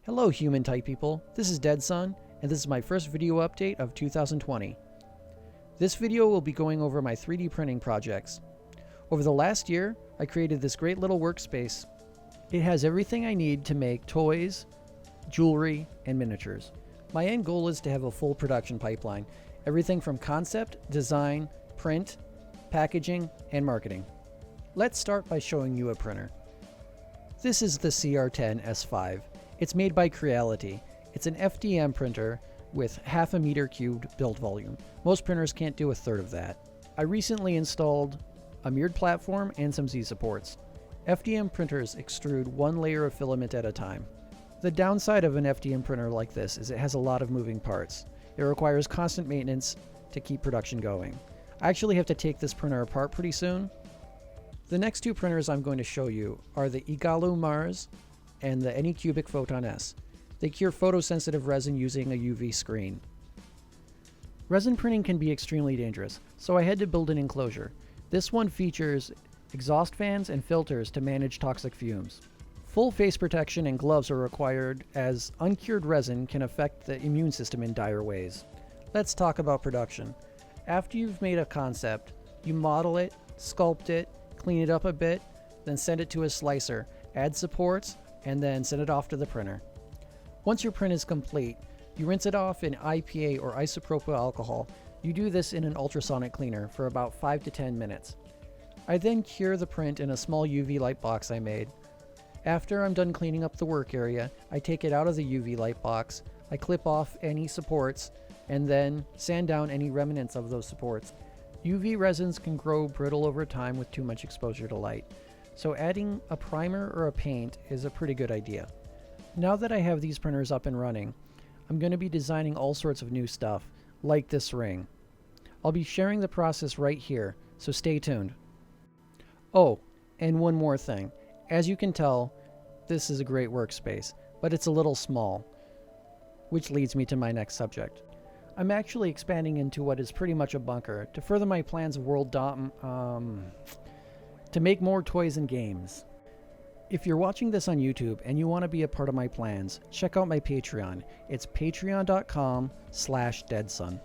Hello human type people, this is Dead Sun, and this is my first video update of 2020. This video will be going over my 3D printing projects. Over the last year, I created this great little workspace. It has everything I need to make toys, jewelry, and miniatures. My end goal is to have a full production pipeline, everything from concept, design, print, packaging, and marketing. Let's start by showing you a printer. This is the CR10 S5. It's made by Creality. It's an FDM printer with 0.5 meter cubed build volume. Most printers can't do a third of that. I recently installed a mirrored platform and some Z supports. FDM printers extrude one layer of filament at a time. The downside of an FDM printer like this is it has a lot of moving parts. It requires constant maintenance to keep production going. I actually have to take this printer apart pretty soon. The next two printers I'm going to show you are the Igalu Mars and the Anycubic Photon S. They cure photosensitive resin using a UV screen. Resin printing can be extremely dangerous, so I had to build an enclosure. This one features exhaust fans and filters to manage toxic fumes. Full face protection and gloves are required as uncured resin can affect the immune system in dire ways. Let's talk about production. After you've made a concept, you model it, sculpt it, clean it up a bit, then send it to a slicer, add supports, and then send it off to the printer. Once your print is complete, you rinse it off in IPA or isopropyl alcohol. You do this in an ultrasonic cleaner for about 5 to 10 minutes. I then cure the print in a small UV light box I made. After I'm done cleaning up the work area, I take it out of the UV light box, I clip off any supports, and then sand down any remnants of those supports. UV resins can grow brittle over time with too much exposure to light, so adding a primer or a paint is a pretty good idea. Now that I have these printers up and running, I'm going to be designing all sorts of new stuff, like this ring. I'll be sharing the process right here, so stay tuned. Oh, and one more thing. As you can tell, this is a great workspace, but it's a little small, which leads me to my next subject. I'm actually expanding into what is pretty much a bunker to further my plans of to make more toys and games. If you're watching this on YouTube and you want to be a part of my plans, check out my Patreon. It's patreon.com/deadsun.